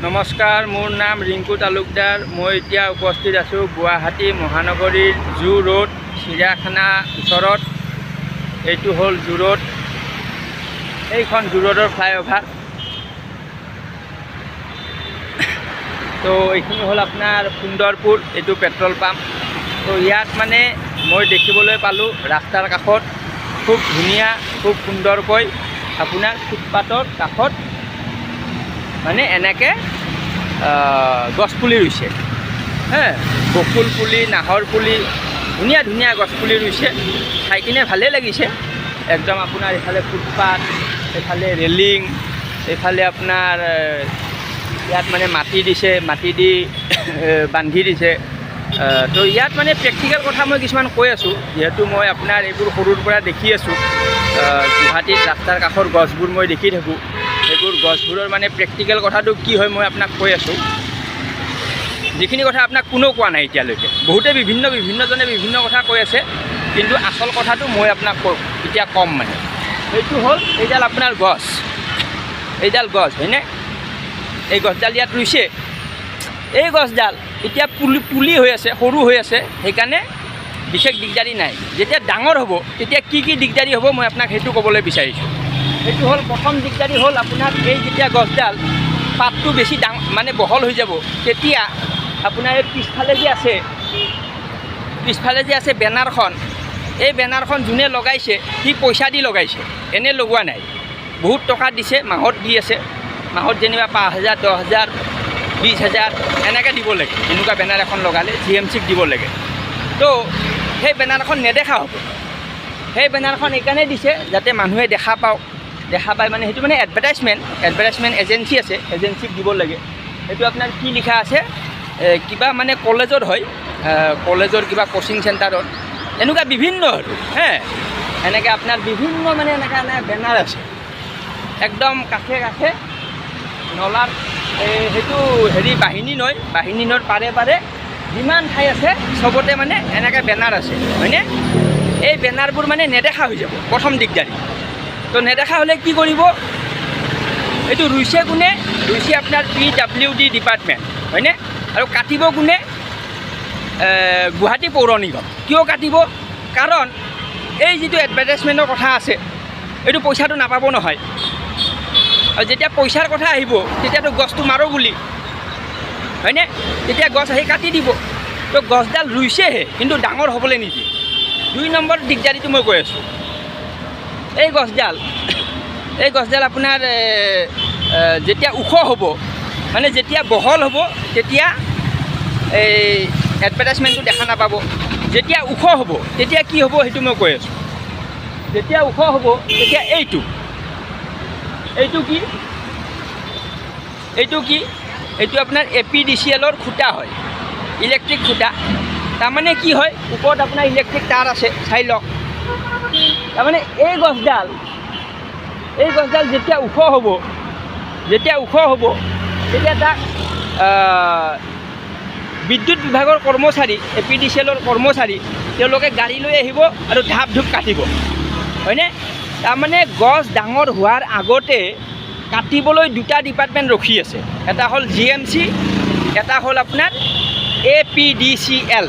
নমস্কাৰ, মোৰ নাম ৰিংকু তালুকদাৰ। মই এতিয়া উপস্থিত আছোঁ গুৱাহাটী মহানগৰীৰ জু ৰোড চিৰিয়াখানা ওচৰত। এইটো হ'ল জু ৰোড, এইখন জু ৰোডৰ ফ্লাইঅভাৰ। তো এইখিনি হ'ল আপোনাৰ সুন্দৰপুৰ, এইটো পেট্ৰল পাম্প। তো ইয়াত মানে মই দেখিবলৈ পালোঁ ৰাস্তাৰ কাষত খুব ধুনীয়া, খুব সুন্দৰকৈ আপোনাৰ ফুটপাথৰ কাষত মানে এনেকৈ গছপুলি ৰুইছে। বকুল পুলি, নাহৰ পুলি, ধুনীয়া ধুনীয়া গছপুলি ৰুইছে। চাই কিনে ভালেই লাগিছে একদম। আপোনাৰ এইফালে ফুটপাথ, এইফালে ৰেলিং, এইফালে আপোনাৰ ইয়াত মানে মাটি দিছে, মাটি দি বান্ধি দিছে। তো ইয়াত মানে প্ৰেক্টিকেল কথা মই কিছুমান কৈ আছোঁ, যিহেতু মই আপোনাৰ এইবোৰ সৰুৰ পৰা দেখি আছোঁ। গুৱাহাটীত ৰাস্তাৰ কাষৰ গছবোৰ মই দেখি থাকোঁ। এইবোৰ গছবোৰৰ মানে প্ৰেক্টিকেল কথাটো কি হয় মই আপোনাক কৈ আছোঁ। যিখিনি কথা আপোনাক কোনেও কোৱা নাই এতিয়ালৈকে। বহুতে বিভিন্নজনে বিভিন্ন কথা কৈ আছে, কিন্তু আচল কথাটো মই আপোনাক এতিয়া ক'ম। মানে এইটো হ'ল এইডাল আপোনাৰ গছ, এইডাল গছ হয়নে? এই গছডাল ইয়াত ৰুইছে। এই গছডাল এতিয়া পুলি হৈ আছে, সৰু হৈ আছে, সেইকাৰণে বিশেষ দিগদাৰী নাই। যেতিয়া ডাঙৰ হ'ব তেতিয়া কি কি দিগদাৰী হ'ব মই আপোনাক সেইটো ক'বলৈ বিচাৰিছোঁ। সেইটো হ'ল প্ৰথম দিগদাৰী হ'ল আপোনাৰ এই যেতিয়া গছডাল পাতটো বেছি মানে বহল হৈ যাব, তেতিয়া আপোনাৰ এই পিছফালে যে আছে বেনাৰখন, এই বেনাৰখন যোনে লগাইছে সি পইচা দি লগাইছে, এনে লগোৱা নাই। বহুত টকা দিছে, মাহত দি আছে। মাহত যেনিবা 5,000, 10,000, 20,000 এনেকৈ দিব লাগে। এনেকুৱা বেনাৰ এখন লগালে GMCক দিব লাগে। তো সেই বেনাৰখন নেদেখা হ'ব। সেই বেনাৰখন এইকাৰণে দিছে যাতে মানুহে দেখা পায় মানে সেইটো মানে এডভাৰটাইজমেণ্ট এজেঞ্চি আছে, এজেঞ্চিক দিব লাগে। সেইটো আপোনাৰ কি লিখা আছে, কিবা মানে কলেজত হয়, কলেজৰ কিবা কোচিং চেণ্টাৰত, এনেকুৱা বিভিন্ন আৰু এনেকৈ আপোনাৰ বিভিন্ন মানে এনেকৈ বেনাৰ আছে একদম কাষে কাষে নলাৰ। সেইটো বাহিনী নৈৰ পাৰে পাৰে যিমান ঠাই আছে চবতে মানে এনেকৈ বেনাৰ আছে হয়নে? এই বেনাৰবোৰ মানে নেদেখা হৈ যাব, প্ৰথম দিগদাৰী। তো নেদেখা হ'লে কি কৰিব? এইটো ৰুইছে কোনে? ৰুইছে আপোনাৰ PWD ডিপাৰ্টমেণ্ট হয়নে? আৰু কাটিব কোনে? গুৱাহাটী পৌৰ নিগম। কিয় কাটিব? কাৰণ এই যিটো এডভাৰটাইজমেণ্টৰ কথা আছে, এইটো পইচাটো নাপাব নহয়। আৰু যেতিয়া পইচাৰ কথা আহিব তেতিয়াতো গছটো মাৰো বুলি হয়নে? তেতিয়া গছ আহি কাটি দিব। তো গছডাল ৰুইছেহে কিন্তু ডাঙৰ হ'বলৈ নিদিয়ে। 2 নম্বৰ দিগদাৰীটো মই কৈ আছোঁ। এই গছডাল আপোনাৰ যেতিয়া ওখ হ'ব, মানে যেতিয়া বহল হ'ব, তেতিয়া এই এডভাৰটাইজমেণ্টটো দেখা নাপাব। যেতিয়া ওখ হ'ব তেতিয়া কি হ'ব সেইটো মই কৈ আছোঁ। যেতিয়া ওখ হ'ব তেতিয়া এইটো কি? এইটো আপোনাৰ APDCLৰ খুঁটা হয়, ইলেক্ট্ৰিক খুঁটা। তাৰমানে কি হয়, ওপৰত আপোনাৰ ইলেক্ট্ৰিক তাৰ আছে, চাই লওক। তাৰমানে এই গছডাল যেতিয়া ওখ হ'ব তেতিয়া তাক বিদ্যুৎ বিভাগৰ কৰ্মচাৰী, APDCLৰ কৰ্মচাৰী, তেওঁলোকে গাড়ী লৈ আহিব আৰু ঢাপ ঢুপ কাটিব হয়নে? তাৰমানে গছ ডাঙৰ হোৱাৰ আগতে কাটিবলৈ 2টা ডিপাৰ্টমেণ্ট ৰখি আছে। এটা হ'ল GMC, এটা হ'ল আপোনাৰ APDCL,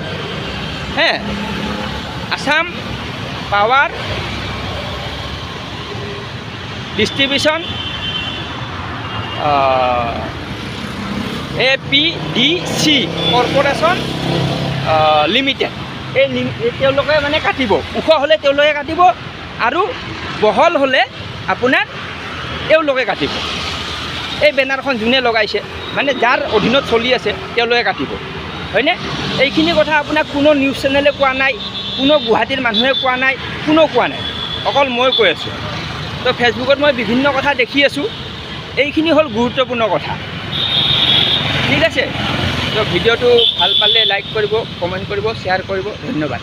Assam power distribution APDC corporation limited. তেওঁলোকে মানে কাটিব। ওখ হ'লে তেওঁলোকে কাটিব আৰু বহল হ'লে আপোনাৰ তেওঁলোকে কাটিব। এই বেনাৰখন যোনে লগাইছে মানে যাৰ অধীনত চলি আছে তেওঁলোকে কাটিব হয়নে? এইখিনি কথা আপোনাক কোনো নিউজ চেনেলে কোৱা নাই, কোনো গুৱাহাটীৰ মানুহে কোৱা নাই, কোনেও কোৱা নাই, অকল মই কৈ আছোঁ। তো ফেচবুকত মই বিভিন্ন কথা দেখি আছোঁ। এইখিনি হ'ল গুৰুত্বপূৰ্ণ কথা। ঠিক আছে? তো ভিডিঅ'টো ভাল পালে লাইক কৰিব, কমেণ্ট কৰিব, শ্বেয়াৰ কৰিব। ধন্যবাদ।